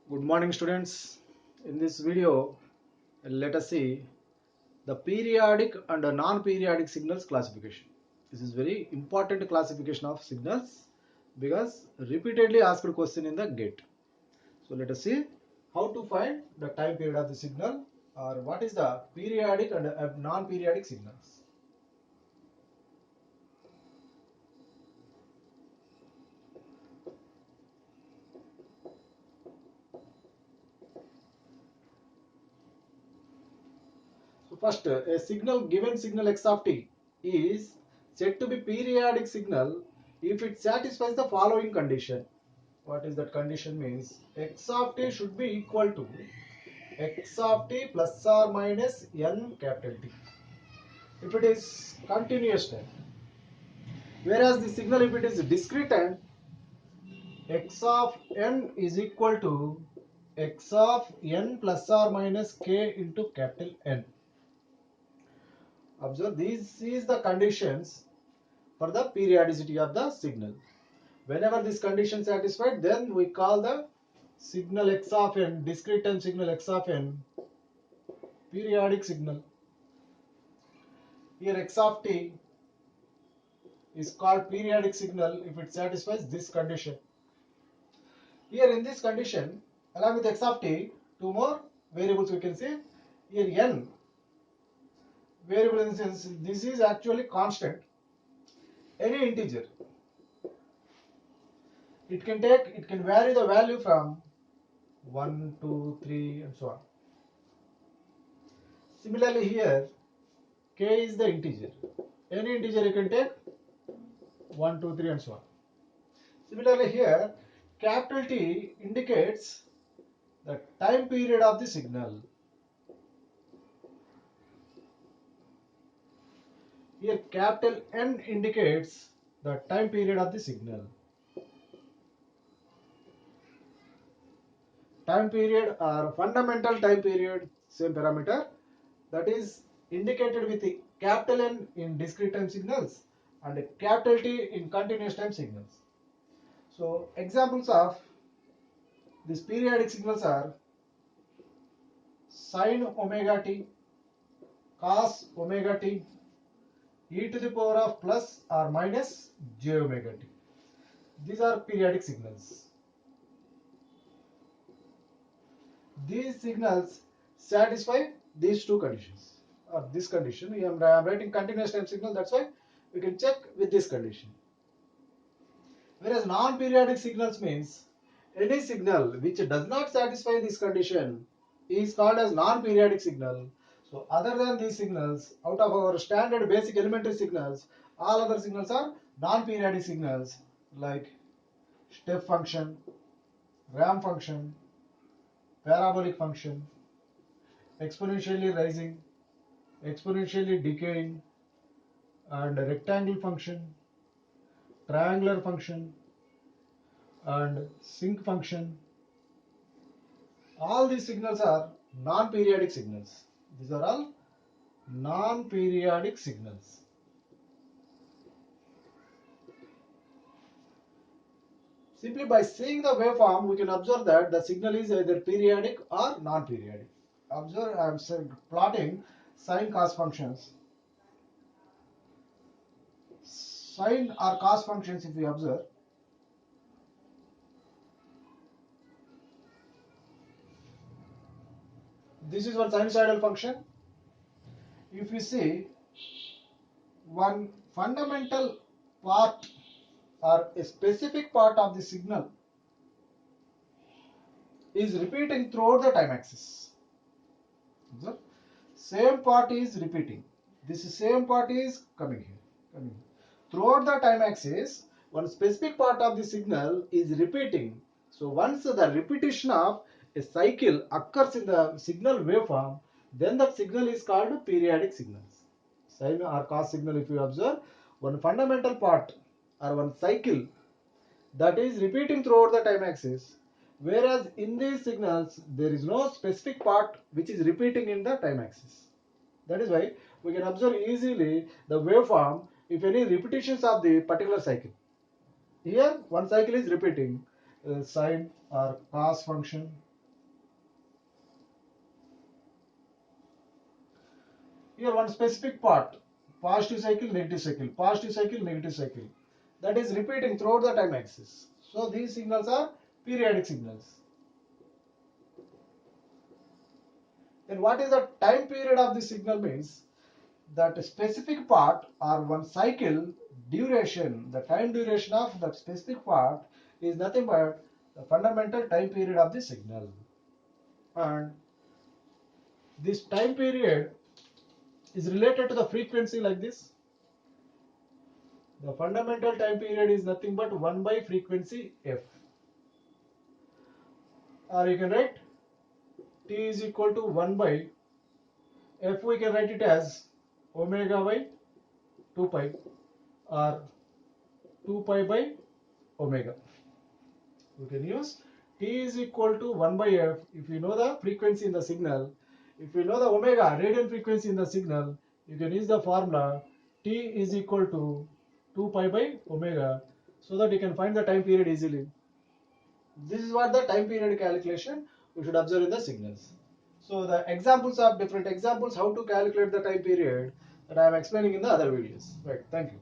Good morning, students. In this video, let us see the periodic and non-periodic signals classification. This is very important classification of signals because repeatedly asked question in the GATE. So let us see how to find the time period of the signal or what is the periodic and non-periodic signals. So first, a signal given signal x of t is said to be periodic signal if it satisfies the following condition. What is that condition means? X of t should be equal to x of t plus or minus n capital T. If it is continuous time, whereas the signal if it is discrete time, x of n is equal to x of n plus or minus k into capital N. Observe, this is the conditions for the periodicity of the signal. Whenever this condition is satisfied, then we call the signal x of n, discrete time signal x of n, periodic signal. Here x of t is called periodic signal if it satisfies this condition. Here in this condition, along with x of t, two more variables we can see. Here n variable in the sense this is actually constant. Any integer. It can vary the value from 1, 2, 3 and so on. Similarly here, k is the integer. Any integer you can take 1, 2, 3 and so on. Similarly here, capital T indicates the time period of the signal. Here capital N indicates the time period of the signal. Time period or fundamental time period, same parameter, that is indicated with the capital N in discrete time signals and capital T in continuous time signals. So examples of these periodic signals are sin omega t, cos omega t, e to the power of plus or minus j omega t. These are periodic signals. These signals satisfy these two conditions or this condition. I am writing continuous time signal, that's why we can check with this condition. Whereas non-periodic signals means any signal which does not satisfy this condition is called as non-periodic signal. So other than these signals, out of our standard basic elementary signals, all other signals are non-periodic signals like step function, ramp function, parabolic function, exponentially rising, exponentially decaying, and rectangle function, triangular function, and sinc function. All these signals are non-periodic signals. These are all non-periodic signals. Simply by seeing the waveform, we can observe that the signal is either periodic or non-periodic. Observe, I am plotting sine cos functions. Sine or cos functions, if we observe, this is one sinusoidal function. If you see one fundamental part or a specific part of the signal is repeating throughout the time axis. Observe, same part is repeating. This same part is coming here. Throughout the time axis, one specific part of the signal is repeating. So once the repetition of a cycle occurs in the signal waveform, then that signal is called periodic signals. Sine or cos signal, if you observe, one fundamental part or one cycle that is repeating throughout the time axis, whereas in these signals there is no specific part which is repeating in the time axis. That is why we can observe easily the waveform if any repetitions of the particular cycle. Here one cycle is repeating sine or cos function, Here one specific part, positive cycle, negative cycle, positive cycle, negative cycle, that is repeating throughout the time axis. So these signals are periodic signals. Then what is the time period of the signal means? That specific part or one cycle duration, the time duration of that specific part is nothing but the fundamental time period of the signal. And this time period is related to the frequency like this. The fundamental time period is nothing but 1 by frequency f. Or you can write t is equal to 1 by f, we can write it as omega by 2 pi or 2 pi by omega. We can use t is equal to 1 by f if you know the frequency in the signal. If you know the omega, radian frequency in the signal, you can use the formula t is equal to 2 pi by omega, so that you can find the time period easily. This is what the time period calculation we should observe in the signals. So the examples of different examples how to calculate the time period that I am explaining in the other videos. Right. Thank you.